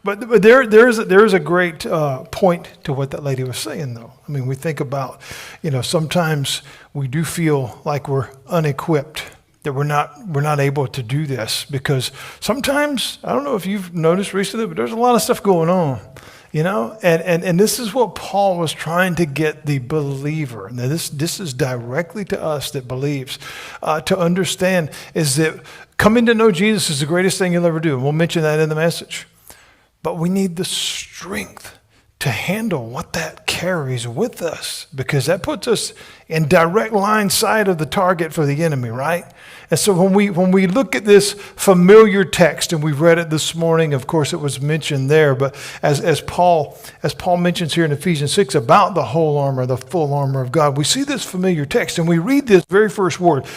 But there is a great point to what that lady was saying, though. I mean, we think about, sometimes we do feel like we're unequipped, that we're not able to do this, because sometimes, I don't know if you've noticed recently, but there's a lot of stuff going on, and this is what Paul was trying to get the believer. Now this is directly to us that believes, to understand, is that coming to know Jesus is the greatest thing you'll ever do. And we'll mention that in the message. But we need the strength to handle what that carries with us, because that puts us in direct line sight of the target for the enemy, right? And so when we look at this familiar text, and we've read it this morning, of course it was mentioned there, but as Paul mentions here in Ephesians 6 about the whole armor, the full armor of God, we see this familiar text, and we read this very first word,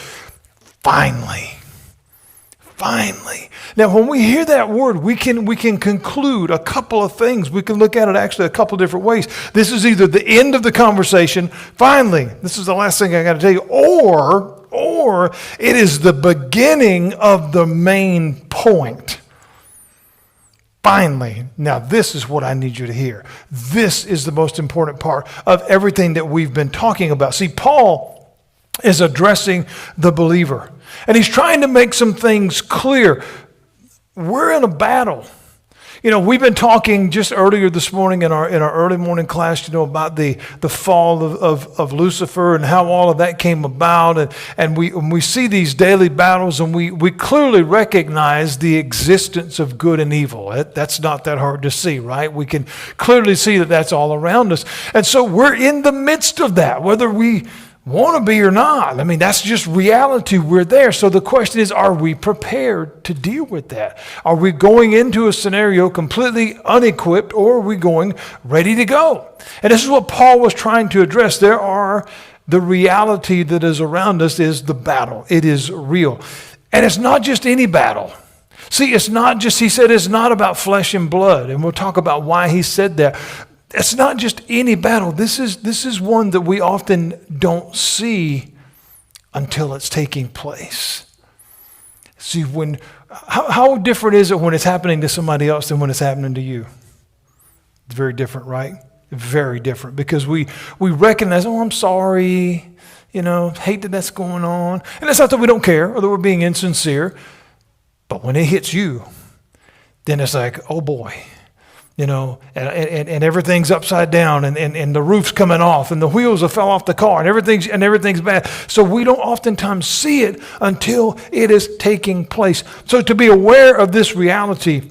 finally. Finally. Now, when we hear that word, we can conclude a couple of things. We can look at it actually a couple of different ways. This is either the end of the conversation, finally, this is the last thing I got to tell you, or it is the beginning of the main point. Finally. Now, this is what I need you to hear. This is the most important part of everything that we've been talking about. See, Paul is addressing the believer. And he's trying to make some things clear. We're in a battle. We've been talking just earlier this morning in our early morning class, about the fall of Lucifer and how all of that came about. And we see these daily battles, and we clearly recognize the existence of good and evil. That's not that hard to see, right? We can clearly see that that's all around us. And so we're in the midst of that, whether we want to be or not. I mean, that's just reality. We're there. So the question is, are we prepared to deal with that? Are we going into a scenario completely unequipped, or are we going ready to go? And this is what Paul was trying to address. The reality that is around us is the battle. It is real. And it's not just any battle. See, it's not just, he said, it's not about flesh and blood. And we'll talk about why he said that. It's not just any battle. This is one that we often don't see until it's taking place. See, how different is it when it's happening to somebody else than when it's happening to you? It's very different, right? Very different, because we recognize, I'm sorry, hate that that's going on. And it's not that we don't care or that we're being insincere, but when it hits you, then it's like, oh boy. And everything's upside down, and the roof's coming off, and the wheels have fell off the car, and everything's bad. So we don't oftentimes see it until it is taking place. So to be aware of this reality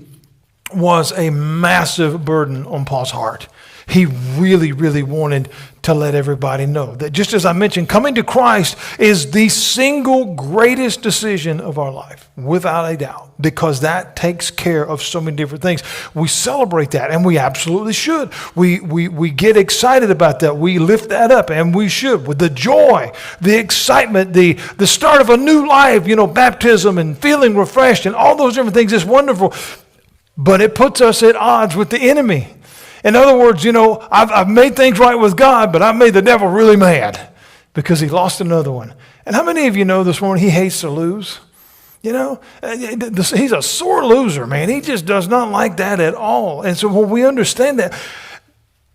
was a massive burden on Paul's heart. He really, really wanted to let everybody know that, just as I mentioned, coming to Christ is the single greatest decision of our life, without a doubt, because that takes care of so many different things. We celebrate that, and we absolutely should. We get excited about that. We lift that up, and we should, with the joy, the excitement, the start of a new life, baptism and feeling refreshed and all those different things is wonderful. But it puts us at odds with the enemy. In other words, I've made things right with God, but I've made the devil really mad because he lost another one. And how many of you know this morning he hates to lose? He's a sore loser, man. He just does not like that at all. And so when we understand that,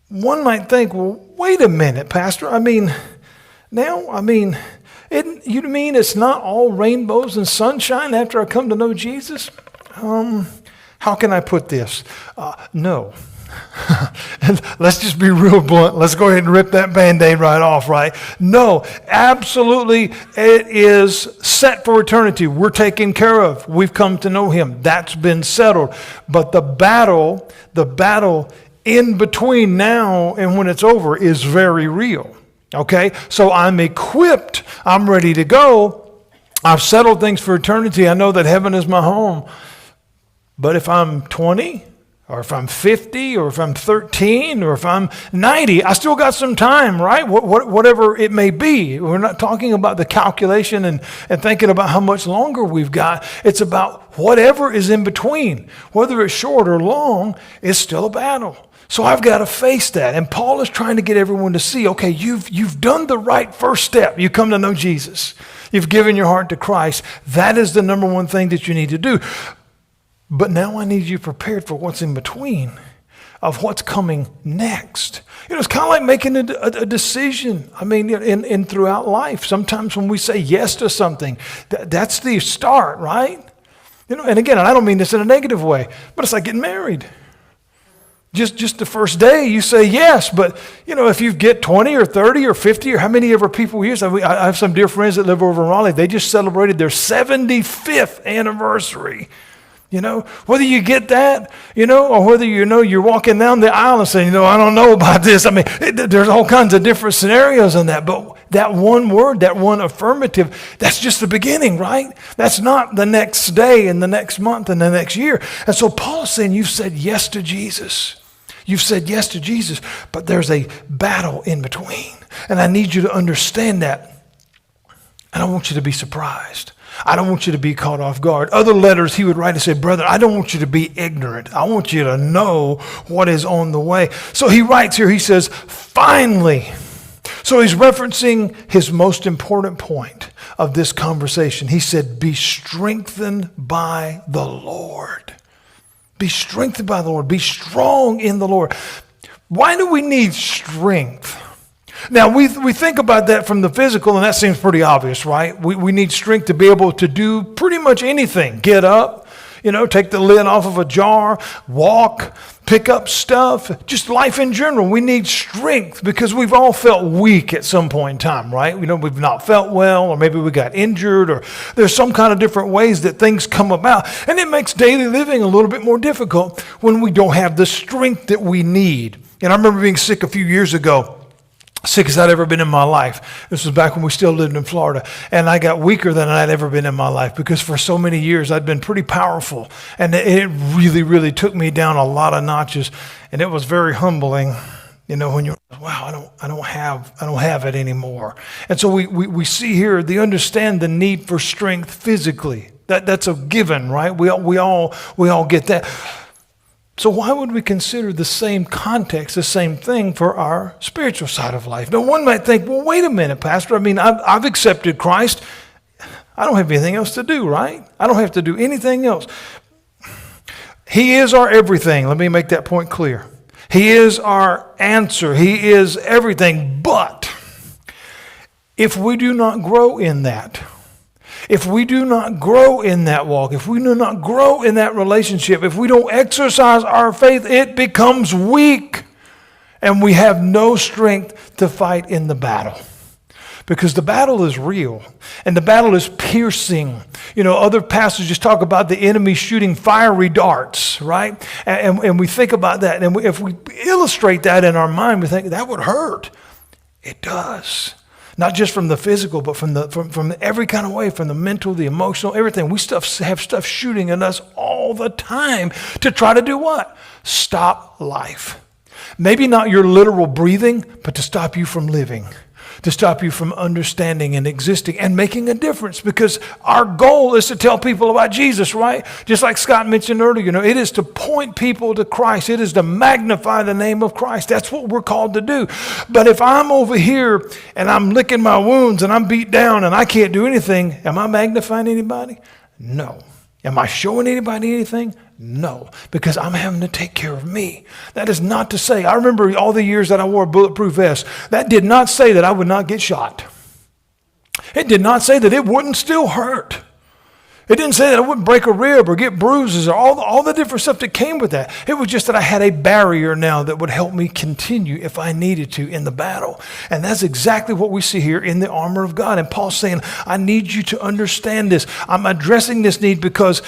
one might think, well, wait a minute, Pastor. You mean it's not all rainbows and sunshine after I come to know Jesus? How can I put this? No. And let's just be real blunt. Let's go ahead and rip that Band-Aid right off, right? No, absolutely, it is set for eternity. We're taken care of. We've come to know him. That's been settled. But the battle in between now and when it's over is very real. Okay? So I'm equipped. I'm ready to go. I've settled things for eternity. I know that heaven is my home. But if I'm 20, or if I'm 50, or if I'm 13, or if I'm 90, I still got some time, right? Whatever it may be. We're not talking about the calculation and thinking about how much longer we've got. It's about whatever is in between. Whether it's short or long, it's still a battle. So I've got to face that. And Paul is trying to get everyone to see, okay, you've done the right first step. You come to know Jesus. You've given your heart to Christ. That is the number one thing that you need to do. But now I need you prepared for what's in between, of what's coming next. It's kind of like making a decision. I mean, in throughout life, sometimes when we say yes to something, that's the start, right? And again, I don't mean this in a negative way, but it's like getting married. Just the first day you say yes, but if you get 20 or 30 or 50 or how many ever people use, I have some dear friends that live over in Raleigh. They just celebrated their 75th anniversary. Whether you get that, or whether you're walking down the aisle and saying, I don't know about this. I mean, there's all kinds of different scenarios in that. But that one word, that one affirmative, that's just the beginning, right? That's not the next day and the next month and the next year. And so Paul's saying, you've said yes to Jesus. You've said yes to Jesus, but there's a battle in between. And I need you to understand that. And I want you to be surprised. I don't want you to be caught off guard. Other letters he would write and say, brother, I don't want you to be ignorant. I want you to know what is on the way. So he writes here, he says, finally. So he's referencing his most important point of this conversation. He said, be strengthened by the Lord. Be strengthened by the Lord. Be strong in the Lord. Why do we need strength? Now, we think about that from the physical, and that seems pretty obvious, right? We need strength to be able to do pretty much anything. Get up, take the lid off of a jar, walk, pick up stuff, just life in general. We need strength because we've all felt weak at some point in time, right? We've not felt well, or maybe we got injured, or there's some kind of different ways that things come about. And it makes daily living a little bit more difficult when we don't have the strength that we need. And I remember being sick a few years ago. Sick as I'd ever been in my life. This was back when we still lived in Florida. And I got weaker than I'd ever been in my life because for so many years I'd been pretty powerful. And it really, really took me down a lot of notches. And it was very humbling, when you're, wow, I don't have it anymore. And so we see here, they understand the need for strength physically. That's a given, right? We all get that. So why would we consider the same context, the same thing for our spiritual side of life? Now, one might think, well, wait a minute, Pastor. I mean, I've accepted Christ. I don't have anything else to do, right? I don't have to do anything else. He is our everything. Let me make that point clear. He is our answer. He is everything. But if we do not grow in that, if we do not grow in that walk, if we do not grow in that relationship, if we don't exercise our faith, it becomes weak. And we have no strength to fight in the battle. Because the battle is real. And the battle is piercing. Other passages talk about the enemy shooting fiery darts, right? And we think about that. And if we illustrate that in our mind, we think that would hurt. It does. Not just from the physical, but from every kind of way, from the mental, the emotional, everything. We have stuff shooting at us all the time to try to do what? Stop life. Maybe not your literal breathing, but to stop you from living, to stop you from understanding and existing and making a difference, because our goal is to tell people about Jesus, right? Just like Scott mentioned earlier, it is to point people to Christ. It is to magnify the name of Christ. That's what we're called to do. But if I'm over here and I'm licking my wounds and I'm beat down and I can't do anything, am I magnifying anybody? No. Am I showing anybody anything? No, because I'm having to take care of me. That is not to say, I remember all the years that I wore a bulletproof vest, that did not say that I would not get shot. It did not say that it wouldn't still hurt. It didn't say that I wouldn't break a rib or get bruises or all the different stuff that came with that. It was just that I had a barrier now that would help me continue if I needed to in the battle. And that's exactly what we see here in the armor of God. And Paul's saying, I need you to understand this. I'm addressing this need because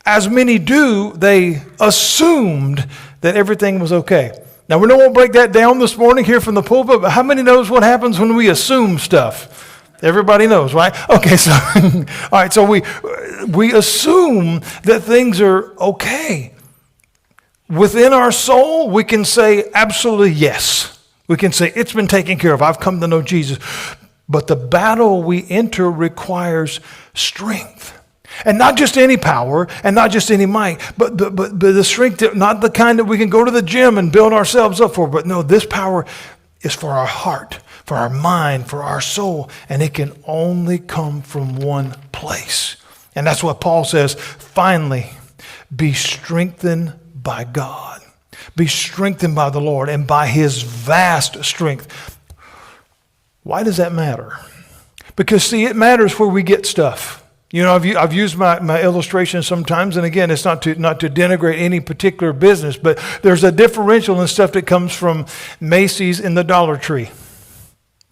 as many do, they assumed that everything was okay. Now, we don't want to break that down this morning here from the pulpit, but how many knows what happens when we assume stuff? Everybody knows, right? Okay, so all right, so we assume that things are okay. Within our soul, we can say absolutely yes. We can say it's been taken care of. I've come to know Jesus. But the battle we enter requires strength. And not just any power and not just any might, but the strength, not the kind that we can go to the gym and build ourselves up for. But no, this power is for our heart, for our mind, for our soul. And it can only come from one place. And that's what Paul says, finally, Be strengthened by God. Be strengthened by the Lord and by his vast strength. Why does that matter? Because, see, it matters where we get stuff. You know, I've used my illustration sometimes, and again, it's not to denigrate any particular business, but there's a differential in stuff that comes from Macy's and the Dollar Tree.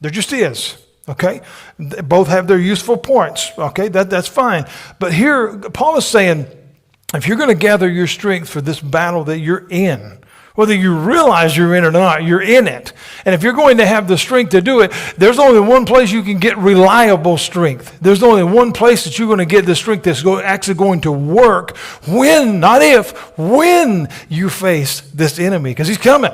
There just is, okay? Both have their useful points, okay? That's fine. But here, Paul is saying, if you're going to gather your strength for this battle that you're in, whether you realize you're in it or not, you're in it. And if you're going to have the strength to do it, there's only one place you can get reliable strength. There's only one place that you're going to get the strength that's actually going to work when, not if, when you face this enemy, because he's coming.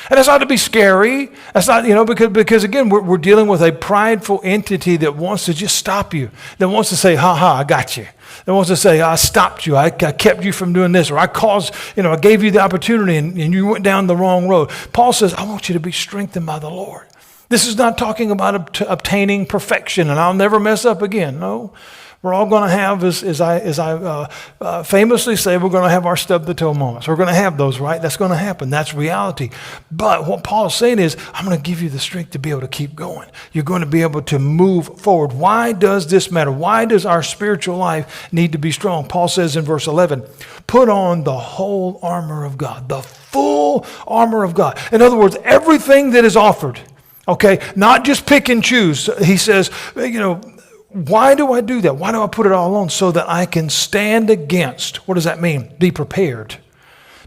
And that's not to be scary. That's not, because again, we're dealing with a prideful entity that wants to just stop you, that wants to say, I got you. That wants to say, I stopped you, I kept you from doing this, or I gave you the opportunity and you went down the wrong road. Paul says, I want you to be strengthened by the Lord. This is not talking about obtaining perfection and I'll never mess up again. No. We're all going to have, as I famously say, we're going to have our stub the toe moments. We're going to have those, right? That's going to happen. That's reality. But what Paul is saying is, I'm going to give you the strength to be able to keep going. You're going to be able to move forward. Why does this matter? Why does our spiritual life need to be strong? Paul says in verse 11, put on the whole armor of God, the full armor of God. In other words, everything that is offered, okay? Not just pick and choose. He says, why do I do that? Why do I put it all on? So that I can stand against. What does that mean? Be prepared.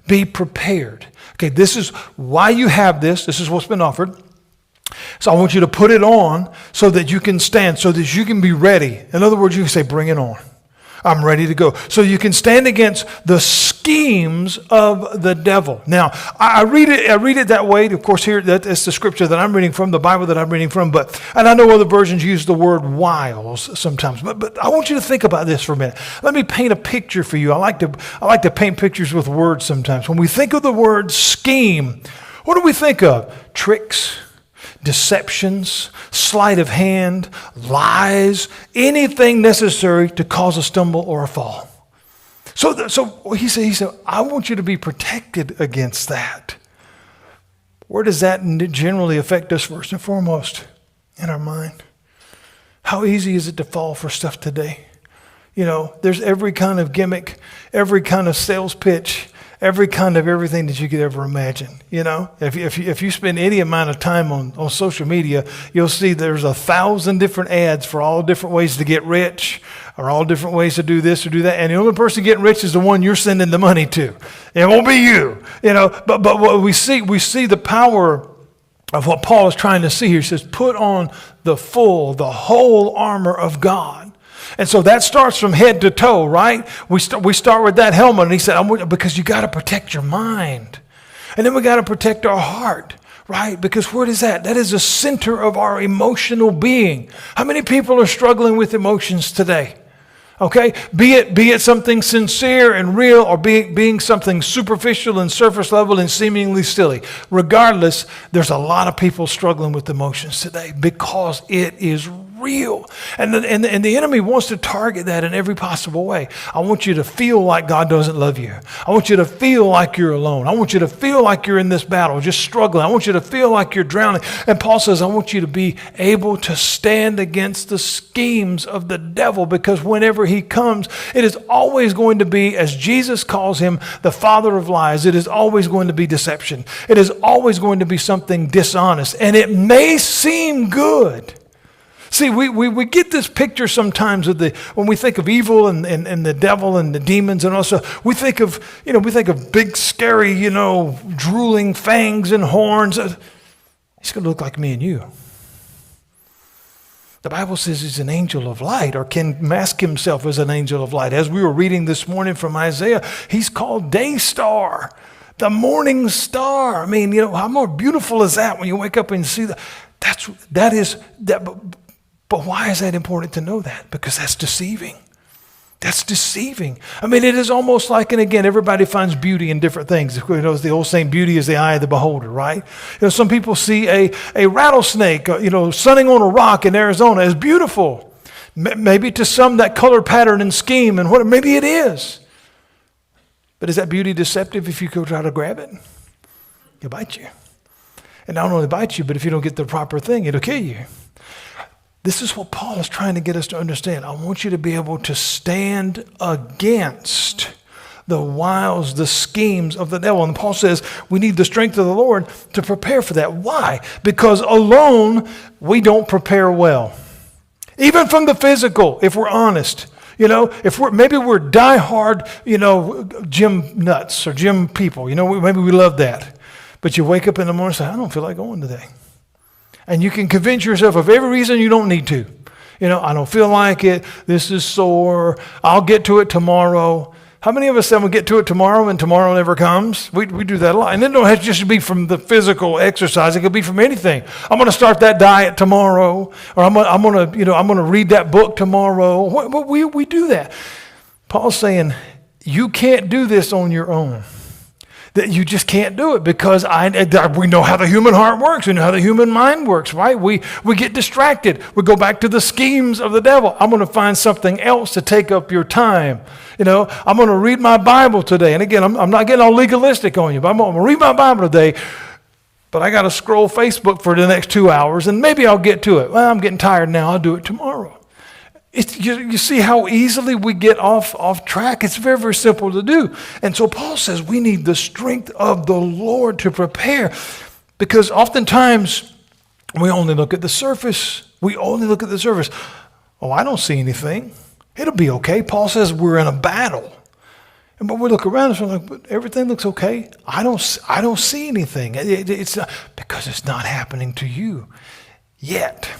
Be prepared. Okay, this is why you have this. This is what's been offered. So I want you to put it on so that you can stand, so that you can be ready. In other words, you can say, bring it on. I'm ready to go. So you can stand against the schemes of the devil. Now, I read it that way. Of course, here that's the scripture that I'm reading from, the Bible that I'm reading from. And I know other versions use the word wiles sometimes. But I want you to think about this for a minute. Let me paint a picture for you. I like to paint pictures with words sometimes. When we think of the word scheme, what do we think of? Tricks, deceptions, sleight of hand, lies, anything necessary to cause a stumble or a fall. So he said, I want you to be protected against that. Where does that generally affect us first and foremost? In our mind. How easy is it to fall for stuff today? There's every kind of gimmick, every kind of sales pitch, every kind of everything that you could ever imagine. If you spend any amount of time on social media, you'll see there's 1,000 different ads for all different ways to get rich, or all different ways to do this or do that. And the only person getting rich is the one you're sending the money to. It won't be you. But what we see the power of what Paul is trying to see here. He says, put on the whole armor of God. And so that starts from head to toe, right? We start with that helmet, and he said, because you got to protect your mind. And then we got to protect our heart, right? Because what is that? That is the center of our emotional being. How many people are struggling with emotions today? Okay, be it something sincere and real, or being something superficial and surface level and seemingly silly. Regardless, there's a lot of people struggling with emotions today because it is real. And the enemy wants to target that in every possible way. I want you to feel like God doesn't love you. I want you to feel like you're alone. I want you to feel like you're in this battle, just struggling. I want you to feel like you're drowning. And Paul says, I want you to be able to stand against the schemes of the devil, because whenever he comes, it is always going to be, as Jesus calls him, the father of lies. It is always going to be deception. It is always going to be something dishonest. And it may seem good. See, we get this picture sometimes of when we think of evil and the devil and the demons, and also we think of big, scary, drooling fangs and horns. He's going to look like me and you. The Bible says he's an angel of light, or can mask himself as an angel of light. As we were reading this morning from Isaiah, he's called Day Star, the morning star. I mean, how more beautiful is that when you wake up and see that? That is. But why is that important to know that? Because that's deceiving. That's deceiving. I mean, it is almost like, and again, everybody finds beauty in different things. It's the old saying, beauty is the eye of the beholder, right? Some people see a rattlesnake, sunning on a rock in Arizona as beautiful. Maybe to some that color pattern and scheme, and maybe it is. But is that beauty deceptive if you go try to grab it? It'll bite you. And not only bite you, but if you don't get the proper thing, it'll kill you. This is what Paul is trying to get us to understand. I want you to be able to stand against the wiles, the schemes of the devil. And Paul says we need the strength of the Lord to prepare for that. Why? Because alone we don't prepare well. Even from the physical, if we're honest. If we're diehard, gym nuts or gym people. Maybe we love that. But you wake up in the morning and say, I don't feel like going today. And you can convince yourself of every reason you don't need to. I don't feel like it. This is sore. I'll get to it tomorrow. How many of us say we'll get to it tomorrow and tomorrow never comes? We do that a lot. And it don't have to just be from the physical exercise. It could be from anything. I'm going to start that diet tomorrow, or I'm going to read that book tomorrow. We do that. Paul's saying you can't do this on your own. That you just can't do it because we know how the human heart works. We know how the human mind works, right? We get distracted. We go back to the schemes of the devil. I'm going to find something else to take up your time. I'm going to read my Bible today. And again, I'm not getting all legalistic on you, but I'm going to read my Bible today. But I got to scroll Facebook for the next 2 hours, and maybe I'll get to it. Well, I'm getting tired now. I'll do it tomorrow. You see how easily we get off track. It's very, very simple to do. And so Paul says we need the strength of the Lord to prepare, because oftentimes we only look at the surface. Oh, I don't see anything. It'll be okay. Paul says we're in a battle. But we look around and we're like, but everything looks okay. I don't see anything. It's not, because it's not happening to you yet.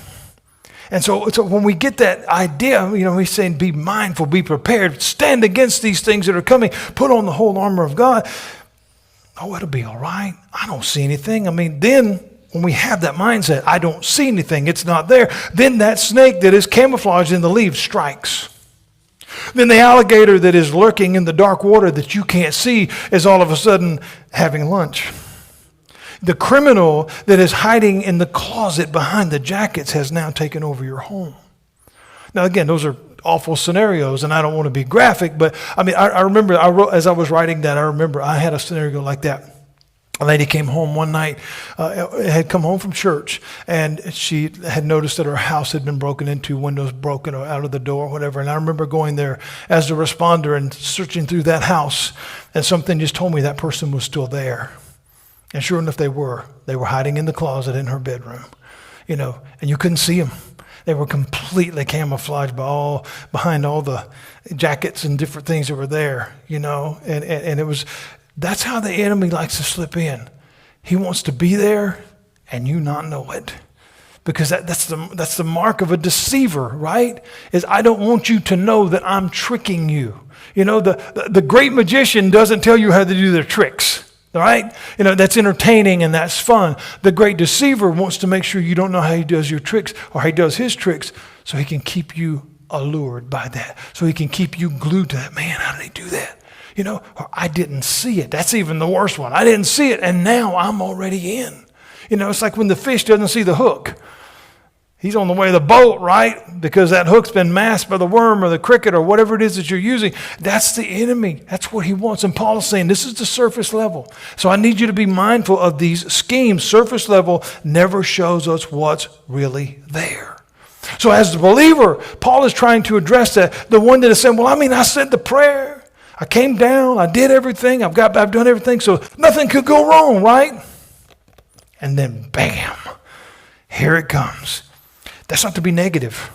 And so when we get that idea, he's saying be mindful, be prepared, stand against these things that are coming, put on the whole armor of God. Oh, it'll be all right. I don't see anything. Then when we have that mindset, I don't see anything, it's not there, then that snake that is camouflaged in the leaves strikes. Then the alligator that is lurking in the dark water that you can't see is all of a sudden having lunch. The criminal that is hiding in the closet behind the jackets has now taken over your home. Now, again, those are awful scenarios, and I don't want to be graphic, but I remember as I was writing that, I had a scenario like that. A lady came home one night, had come home from church, and she had noticed that her house had been broken into, windows broken or out of the door, whatever. And I remember going there as a responder and searching through that house, and something just told me that person was still there. And sure enough, they were hiding in the closet in her bedroom, and you couldn't see them. They were completely camouflaged behind all the jackets and different things that were there, and it was, that's how the enemy likes to slip in. He wants to be there and you not know it. Because that's the mark of a deceiver, right? Is I don't want you to know that I'm tricking you. The great magician doesn't tell you how to do their tricks. All right? That's entertaining and that's fun. The great deceiver wants to make sure you don't know how he does your tricks or how he does his tricks, so he can keep you allured by that. So he can keep you glued to that. Man, how did he do that? Or I didn't see it. That's even the worst one. I didn't see it and now I'm already in. It's like when the fish doesn't see the hook. He's on the way to the boat, right? Because that hook's been masked by the worm or the cricket or whatever it is that you're using. That's the enemy. That's what he wants. And Paul is saying this is the surface level. So I need you to be mindful of these schemes. Surface level never shows us what's really there. So as the believer, Paul is trying to address that. The one that is saying, I said the prayer. I came down. I did everything. I've done everything. So nothing could go wrong, right? And then bam, here it comes. That's not to be negative.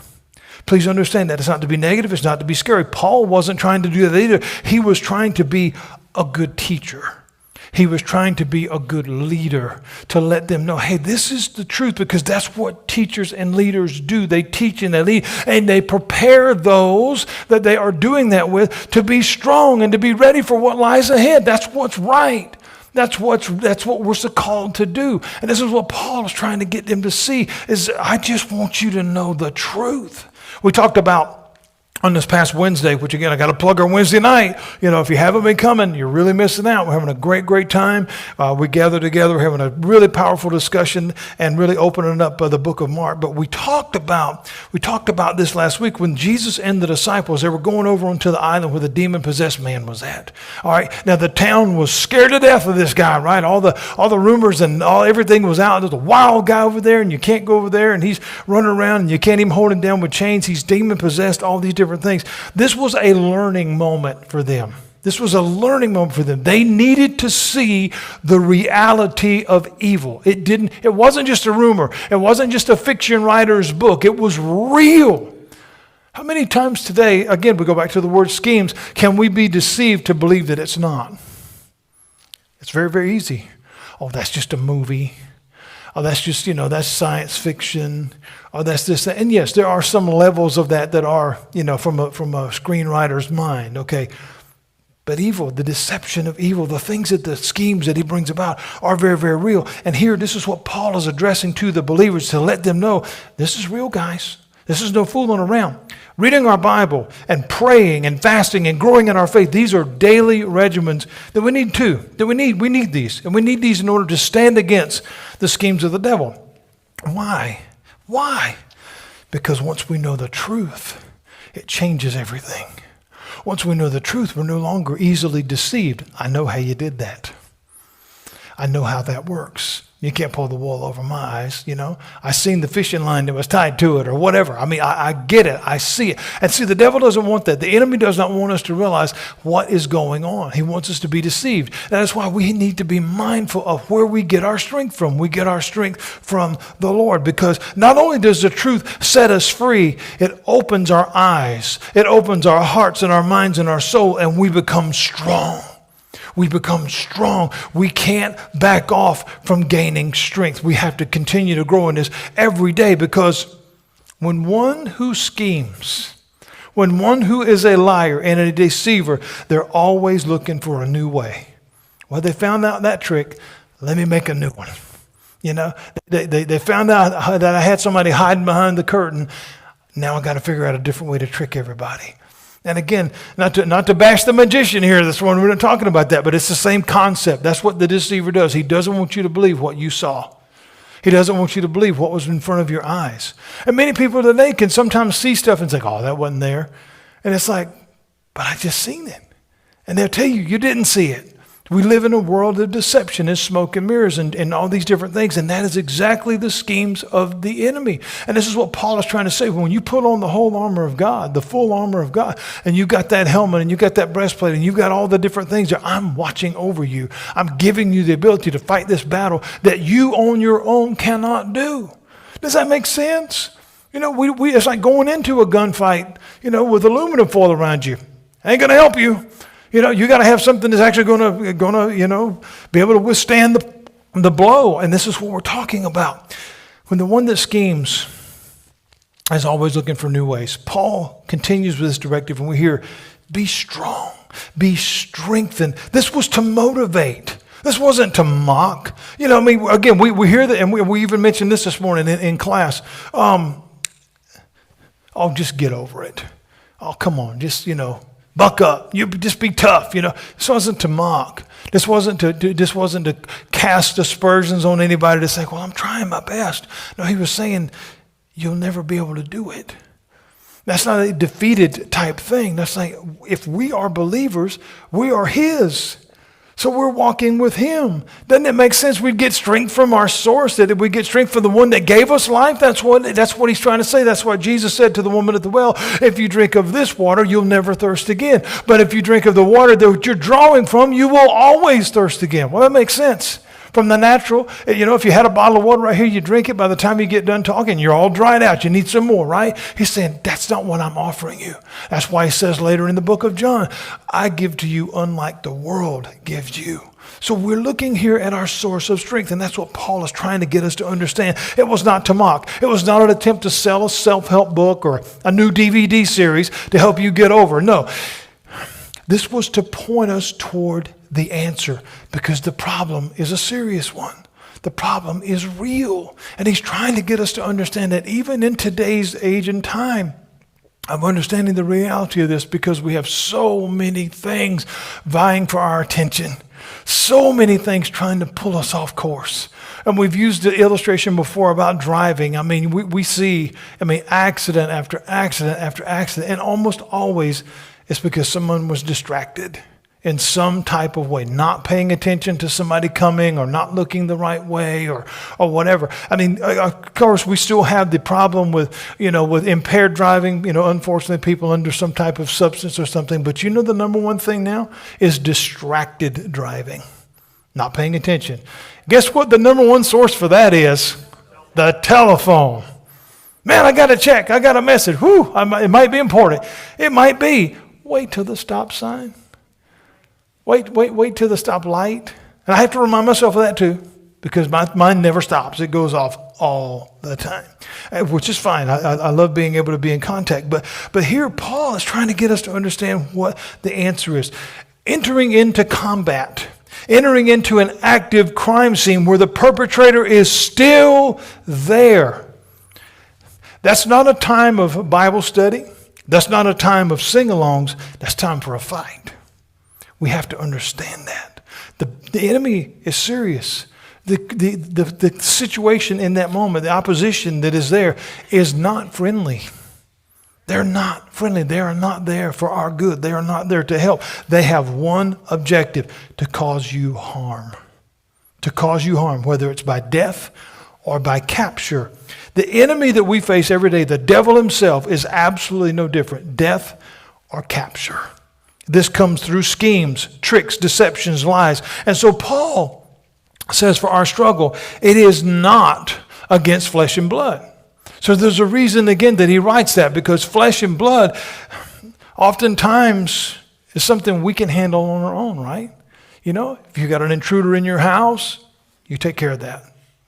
Please understand that. It's not to be negative. It's not to be scary. Paul wasn't trying to do that either. He was trying to be a good teacher. He was trying to be a good leader, to let them know, hey, this is the truth, because that's what teachers and leaders do. They teach and they lead, and they prepare those that they are doing that with to be strong and to be ready for what lies ahead. That's what's right. That's what we're so called to do. And this is what Paul is trying to get them to see, is I just want you to know the truth. We talked about on this past Wednesday, which again, I got to plug our Wednesday night. If you haven't been coming, you're really missing out. We're having a great, great time. We gather together. We're having a really powerful discussion and really opening up the book of Mark. But we talked about this last week when Jesus and the disciples, they were going over onto the island where the demon-possessed man was at. All right. Now the town was scared to death of this guy, right? All the rumors and everything was out. There's a wild guy over there, and you can't go over there, and he's running around, and you can't even hold him down with chains. He's demon-possessed. All these different things. This was a learning moment for them. They needed to see the reality of evil. It wasn't just a rumor. It wasn't just a fiction writer's book. It was real. How many times today, again, we go back to the word schemes, can we be deceived to believe that it's not? It's very, very easy. Oh, that's just a movie. Oh, that's just, that's science fiction. Oh, that's this, that. And yes, there are some levels of that are, from a screenwriter's mind, okay? But evil, the deception of evil, the things the schemes that he brings about are very, very real. And here, this is what Paul is addressing to the believers to let them know, this is real, guys. This is no fooling around. Reading our Bible and praying and fasting and growing in our faith, these are daily regimens that we need too. We need these. And we need these in order to stand against the schemes of the devil. Why? Because once we know the truth, it changes everything. Once we know the truth, we're no longer easily deceived. I know how you did that. I know how that works. You can't pull the wool over my eyes, I seen the fishing line that was tied to it or whatever. I get it. I see it. And see, the devil doesn't want that. The enemy does not want us to realize what is going on. He wants us to be deceived. That is why we need to be mindful of where we get our strength from. We get our strength from the Lord, because not only does the truth set us free, it opens our eyes. It opens our hearts and our minds and our soul, and we become strong. We can't back off from gaining strength. We have to continue to grow in this every day, because when one who schemes, when one who is a liar and a deceiver, they're always looking for a new way. Well, they found out that trick. Let me make a new one. They found out that I had somebody hiding behind the curtain. Now I got to figure out a different way to trick everybody. And again, not to bash the magician here this morning, we're not talking about that, but it's the same concept. That's what the deceiver does. He doesn't want you to believe what you saw. He doesn't want you to believe what was in front of your eyes. And many people today can sometimes see stuff and say, oh, that wasn't there. And it's like, but I just seen it. And they'll tell you, you didn't see it. We live in a world of deception and smoke and mirrors and all these different things. And that is exactly the schemes of the enemy. And this is what Paul is trying to say. When you put on the whole armor of God, the full armor of God, and you got that helmet and you got that breastplate and you got all the different things that I'm watching over you. I'm giving you the ability to fight this battle that you on your own cannot do. Does that make sense? We it's like going into a gunfight, with aluminum foil around you. Ain't going to help you. You got to have something that's actually going to, be able to withstand the blow. And this is what we're talking about. When the one that schemes is always looking for new ways, Paul continues with this directive, and we hear, be strong, be strengthened. This was to motivate. This wasn't to mock. Again, we hear that, and we even mentioned this morning in class. Oh, just get over it. Oh, come on, just, buck up. You just be tough. This wasn't to mock. This wasn't to cast aspersions on anybody to say, well, I'm trying my best. No, he was saying, you'll never be able to do it. That's not a defeated type thing. That's like, if we are believers, we are his. So we're walking with him. Doesn't it make sense? We'd get strength from our source, that we get strength from the one that gave us life. That's what he's trying to say. That's what Jesus said to the woman at the well. If you drink of this water, you'll never thirst again. But if you drink of the water that you're drawing from, you will always thirst again. Well, that makes sense. From the natural, if you had a bottle of water right here, you drink it. By the time you get done talking, you're all dried out. You need some more, right? He's saying, that's not what I'm offering you. That's why he says later in the book of John, I give to you unlike the world gives you. So we're looking here at our source of strength, and that's what Paul is trying to get us to understand. It was not to mock. It was not an attempt to sell a self-help book or a new DVD series to help you get over. No. This was to point us toward the answer, because the problem is a serious one. The problem is real. And he's trying to get us to understand that even in today's age and time, I'm understanding the reality of this because we have so many things vying for our attention. So many things trying to pull us off course. And we've used the illustration before about driving. I mean, we see, accident after accident after accident. And almost always it's because someone was distracted in some type of way, not paying attention to somebody coming or not looking the right way or whatever. I mean, of course, we still have the problem with impaired driving, unfortunately people under some type of substance or something. But the number one thing now is distracted driving, not paying attention. Guess what the number one source for that is? The telephone. Man, I got to check. I got a message. Whew, it might be important. It might be. Wait till the stop sign. Wait till the stop light. And I have to remind myself of that too, because mine never stops. It goes off all the time, which is fine. I love being able to be in contact. But here Paul is trying to get us to understand what the answer is. Entering into combat, entering into an active crime scene where the perpetrator is still there. That's not a time of Bible study. That's not a time of sing-alongs. That's time for a fight. We have to understand that. The enemy is serious. The situation in that moment, the opposition that is there is not friendly. They're not friendly. They are not there for our good. They are not there to help. They have one objective: to cause you harm. To cause you harm, whether it's by death or by capture. The enemy that we face every day, the devil himself, is absolutely no different. Death or capture. This comes through schemes, tricks, deceptions, lies. And so Paul says for our struggle, it is not against flesh and blood. So there's a reason, again, that he writes that, because flesh and blood oftentimes is something we can handle on our own, right? If you got an intruder in your house, you take care of that.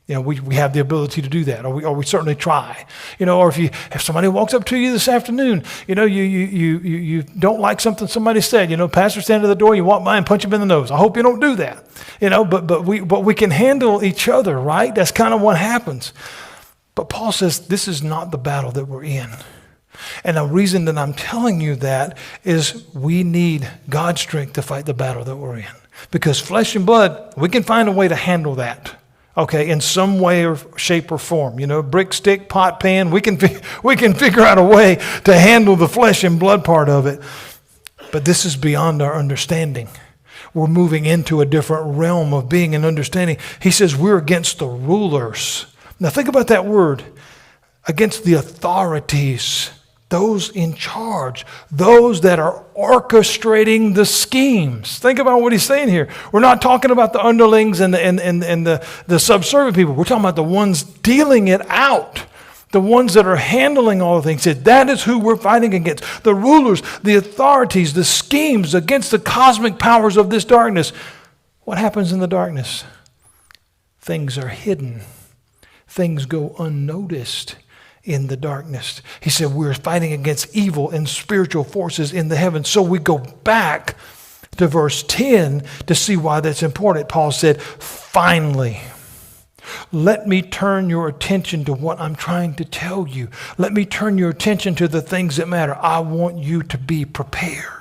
We have the ability to do that, or we certainly try. Or if somebody walks up to you this afternoon, you don't like something somebody said. Pastor stand at the door, you walk by and punch him in the nose. I hope you don't do that. But we can handle each other, right? That's kind of what happens. But Paul says this is not the battle that we're in. And the reason that I'm telling you that is we need God's strength to fight the battle that we're in. Because flesh and blood, we can find a way to handle that. Okay, in some way or shape or form, brick, stick, pot, pan, we can figure out a way to handle the flesh and blood part of it. But this is beyond our understanding. We're moving into a different realm of being and understanding. He says we're against the rulers. Now think about that word, against the authorities, those in charge, those that are orchestrating the schemes. Think about what he's saying here. We're not talking about the underlings and the subservient people. We're talking about the ones dealing it out, the ones that are handling all the things. That is who we're fighting against. The rulers, the authorities, the schemes against the cosmic powers of this darkness. What happens in the darkness? Things are hidden. Things go unnoticed in the darkness. He said we're fighting against evil and spiritual forces in the heavens. So we go back to verse 10 to see why that's important. Paul said, finally, let me turn your attention to what I'm trying to tell you. Let me turn your attention to the things that matter. I want you to be prepared.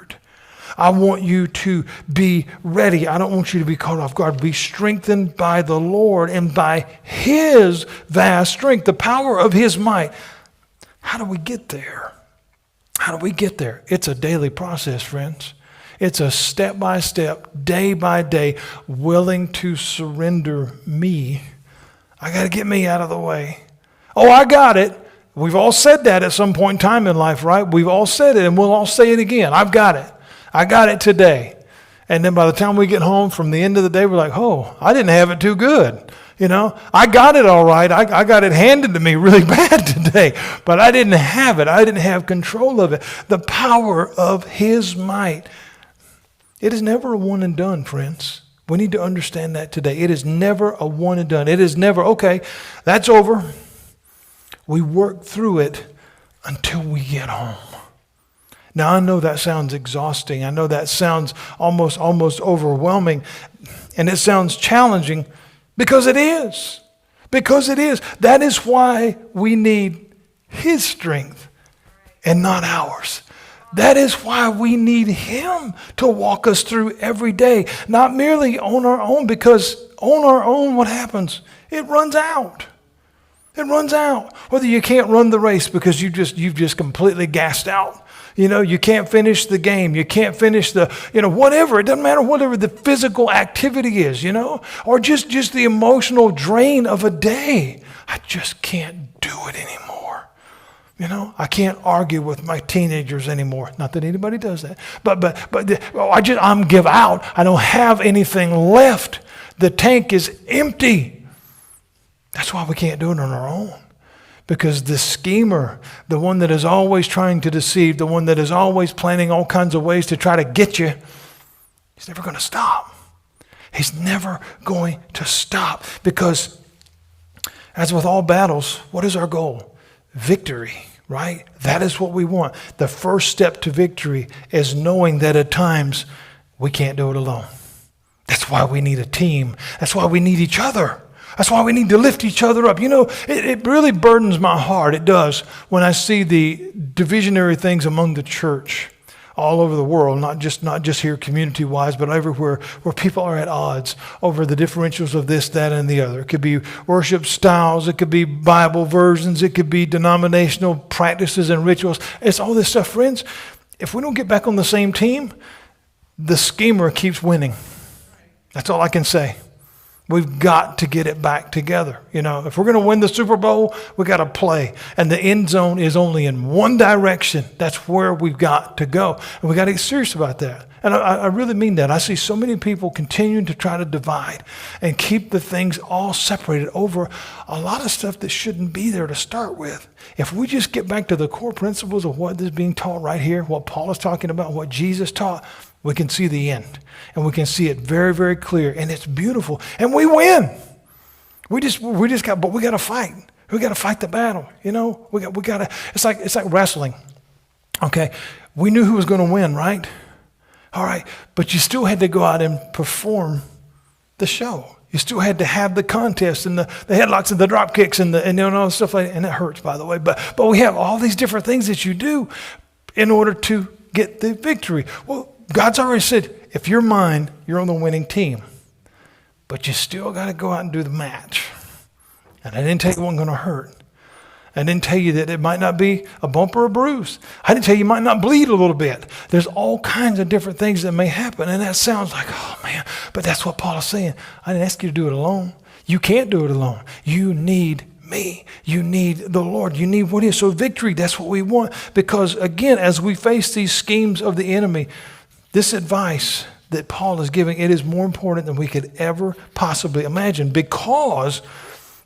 I want you to be ready. I don't want you to be caught off guard. Be strengthened by the Lord and by His vast strength, the power of His might. How do we get there? How do we get there? It's a daily process, friends. It's a step-by-step, day-by-day, willing to surrender me. I got to get me out of the way. Oh, I got it. We've all said that at some point in time in life, right? We've all said it, and we'll all say it again. I've got it. I got it today. And then by the time we get home from the end of the day, we're like, oh, I didn't have it too good. I got it all right. I got it handed to me really bad today, but I didn't have it. I didn't have control of it. The power of His might. It is never a one and done, friends. We need to understand that today. It is never a one and done. It is never, okay, that's over. We work through it until we get home. Now, I know that sounds exhausting. I know that sounds almost overwhelming. And it sounds challenging because it is. Because it is. That is why we need His strength. and not ours. That is why we need him to walk us through every day, not merely on our own, because on our own, what happens? It runs out. It runs out. Whether you can't run the race because you've just completely gassed out. You can't finish the game. You can't finish the, whatever. It doesn't matter whatever the physical activity is, or just the emotional drain of a day. I just can't do it anymore. I can't argue with my teenagers anymore. Not that anybody does that. I'm give out. I don't have anything left. The tank is empty. That's why we can't do it on our own. Because the schemer, the one that is always trying to deceive, the one that is always planning all kinds of ways to try to get you, he's never going to stop. He's never going to stop. Because as with all battles, what is our goal? Victory, right? That is what we want. The first step to victory is knowing that at times we can't do it alone. That's why we need a team. That's why we need each other. That's why we need to lift each other up. It really burdens my heart. It does when I see the divisionary things among the church all over the world, not just here community-wise, but everywhere where people are at odds over the differentials of this, that, and the other. It could be worship styles. It could be Bible versions. It could be denominational practices and rituals. It's all this stuff, friends. If we don't get back on the same team, the schemer keeps winning. That's all I can say. We've got to get it back together. If we're going to win the Super Bowl, we got to play. And the end zone is only in one direction. That's where we've got to go. And we got to get serious about that. And I really mean that. I see so many people continuing to try to divide and keep the things all separated over a lot of stuff that shouldn't be there to start with. If we just get back to the core principles of what is being taught right here, what Paul is talking about, what Jesus taught, we can see the end. And we can see it very, very clear. And it's beautiful. And we win. But we got to fight. We got to fight the battle. We got to, it's like wrestling. Okay. We knew who was going to win, right? All right. But you still had to go out and perform the show. You still had to have the contest and the headlocks and the drop kicks and all stuff like that. And it hurts, by the way. But we have all these different things that you do in order to get the victory. Well, God's already said, if you're mine, you're on the winning team. But you still got to go out and do the match. And I didn't tell you it wasn't going to hurt. I didn't tell you that it might not be a bump or a bruise. I didn't tell you might not bleed a little bit. There's all kinds of different things that may happen. And that sounds like, oh man, but that's what Paul is saying. I didn't ask you to do it alone. You can't do it alone. You need me. You need the Lord. You need what is. So victory, that's what we want. Because again, as we face these schemes of the enemy, this advice that Paul is giving, it is more important than we could ever possibly imagine, because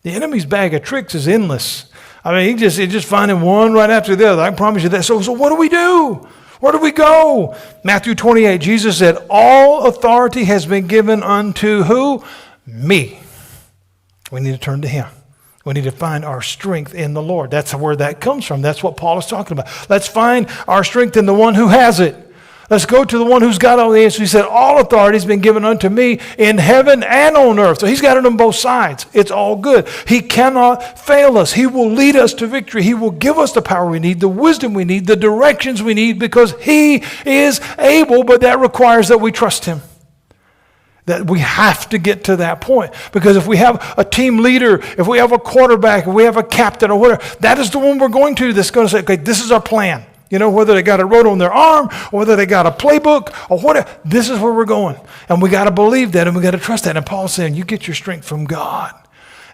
the enemy's bag of tricks is endless. I mean, he's just finding one right after the other. I promise you that. So what do we do? Where do we go? Matthew 28, Jesus said, all authority has been given unto who? Me. We need to turn to him. We need to find our strength in the Lord. That's where that comes from. That's what Paul is talking about. Let's find our strength in the one who has it. Let's go to the one who's got all the answers. He said, all authority has been given unto me in heaven and on earth. So he's got it on both sides. It's all good. He cannot fail us. He will lead us to victory. He will give us the power we need, the wisdom we need, the directions we need, because he is able, but that requires that we trust him. That we have to get to that point. Because if we have a team leader, if we have a quarterback, if we have a captain or whatever, that is the one we're going to that's going to say, okay, this is our plan. Whether they got it wrote on their arm or whether they got a playbook or whatever, this is where we're going. And we got to believe that and we got to trust that. And Paul's saying, you get your strength from God.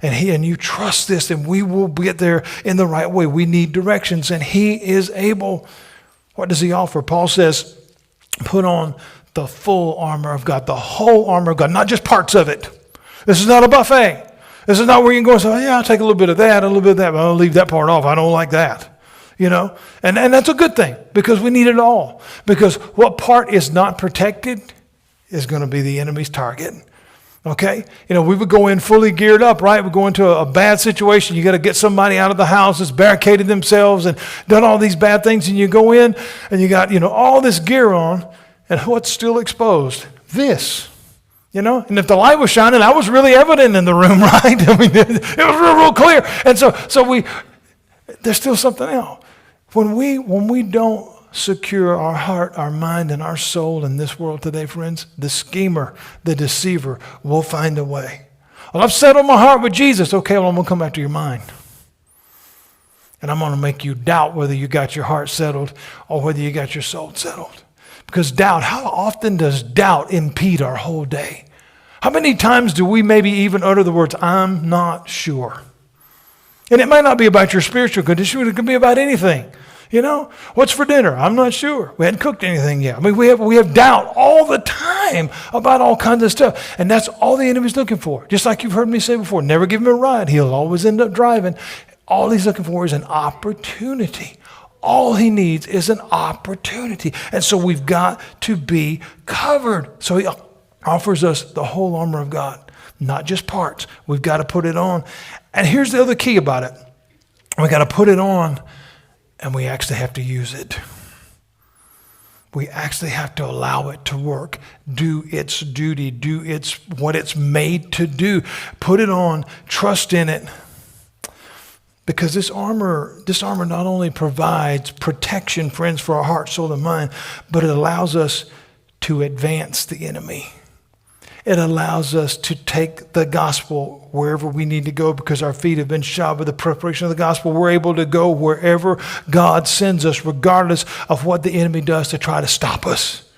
And you trust this and we will get there in the right way. We need directions and he is able. What does he offer? Paul says, put on the full armor of God, the whole armor of God, not just parts of it. This is not a buffet. This is not where you can go and say, I'll take a little bit of that, a little bit of that, but I'll leave that part off. I don't like that. And that's a good thing because we need it all. Because what part is not protected is going to be the enemy's target. Okay? We would go in fully geared up, right? We go into a bad situation. You got to get somebody out of the house that's barricaded themselves and done all these bad things. And you go in and you got, all this gear on. And what's still exposed? This. And if the light was shining, that was really evident in the room, right? I mean, it was real clear. And so there's still something else. When we don't secure our heart, our mind, and our soul in this world today, friends, the schemer, the deceiver will find a way. Well, I've settled my heart with Jesus. Okay, well, I'm going to come after your mind. And I'm going to make you doubt whether you got your heart settled or whether you got your soul settled. Because doubt, how often does doubt impede our whole day? How many times do we maybe even utter the words, I'm not sure? And it might not be about your spiritual condition. It could be about anything. You know, what's for dinner? I'm not sure. We hadn't cooked anything yet. I mean, we have doubt all the time about all kinds of stuff. And that's all the enemy's looking for. Just like you've heard me say before, never give him a ride. He'll always end up driving. All he's looking for is an opportunity. All he needs is an opportunity. And so we've got to be covered. So he offers us the whole armor of God, not just parts. We've got to put it on. And here's the other key about it. We've got to put it on, and we actually have to use it. We actually have to allow it to work, do its duty, do what it's made to do. Put it on, trust in it. Because this armor not only provides protection, friends, for our heart, soul, and mind, but it allows us to advance the enemy. It allows us to take the gospel wherever we need to go because our feet have been shod with the preparation of the gospel. We're able to go wherever God sends us, regardless of what the enemy does to try to stop us.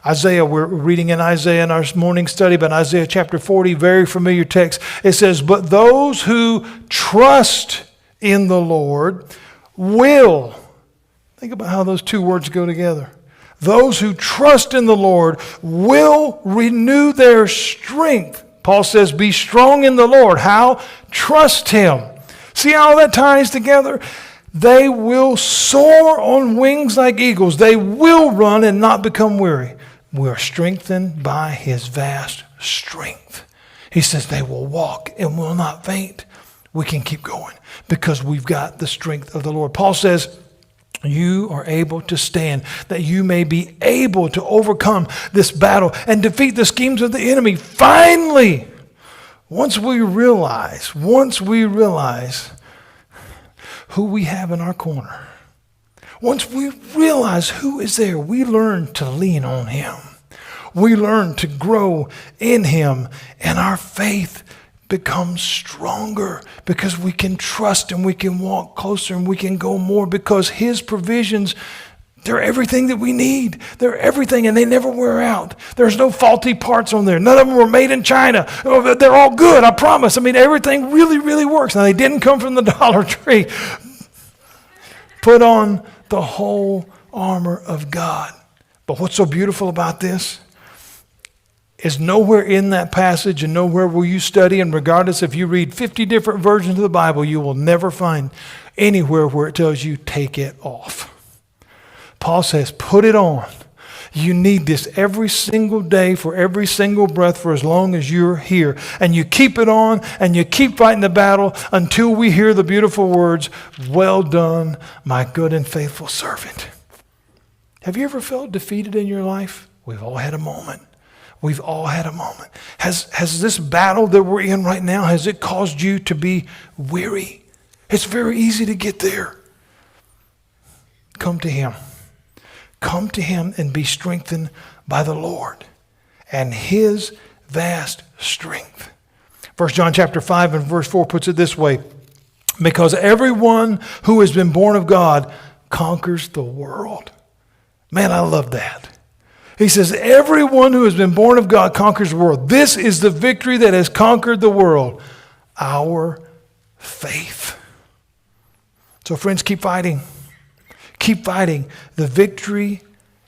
Isaiah, we're reading in Isaiah in our morning study, but Isaiah chapter 40, very familiar text. It says, but those who trust in the Lord will. Think about how those two words go together. Those who trust in the Lord will renew their strength. Paul says, be strong in the Lord. How? Trust him. See how that ties together? They will soar on wings like eagles. They will run and not become weary. We are strengthened by his vast strength. He says they will walk and will not faint. We can keep going because we've got the strength of the Lord. Paul says, you are able to stand, that you may be able to overcome this battle and defeat the schemes of the enemy. Finally, once we realize who we have in our corner, once we realize who is there, we learn to lean on him. We learn to grow in him, and our faith becomes stronger because we can trust and we can walk closer and we can go more because his provisions, they're everything that we need. They're everything, and they never wear out. There's no faulty parts on there. None of them were made in China. They're all good, I promise. I mean, everything really, really works. Now, they didn't come from the Dollar Tree. Put on the whole armor of God. But what's so beautiful about this is nowhere in that passage and nowhere will you study, and regardless if you read 50 different versions of the Bible, you will never find anywhere where it tells you take it off. Paul says, put it on. You need this every single day for every single breath for as long as you're here. And you keep it on and you keep fighting the battle until we hear the beautiful words, well done, my good and faithful servant. Have you ever felt defeated in your life? We've all had a moment. We've all had a moment. Has this battle that we're in right now, has it caused you to be weary? It's very easy to get there. Come to him. Come to him and be strengthened by the Lord and his vast strength. 1 John chapter 5 and verse 4 puts it this way, because everyone who has been born of God conquers the world. Man, I love that. He says, everyone who has been born of God conquers the world. This is the victory that has conquered the world, our faith. So friends, keep fighting. Keep fighting. The victory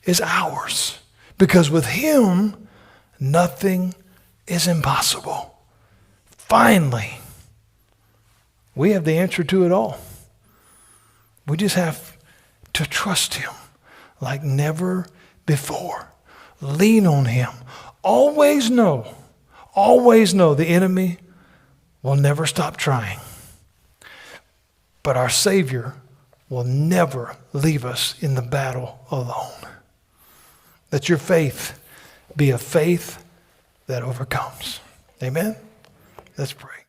is ours because with him, nothing is impossible. Finally, we have the answer to it all. We just have to trust him like never before. Lean on him. Always know the enemy will never stop trying. But our Savior will never leave us in the battle alone. Let your faith be a faith that overcomes. Amen? Let's pray.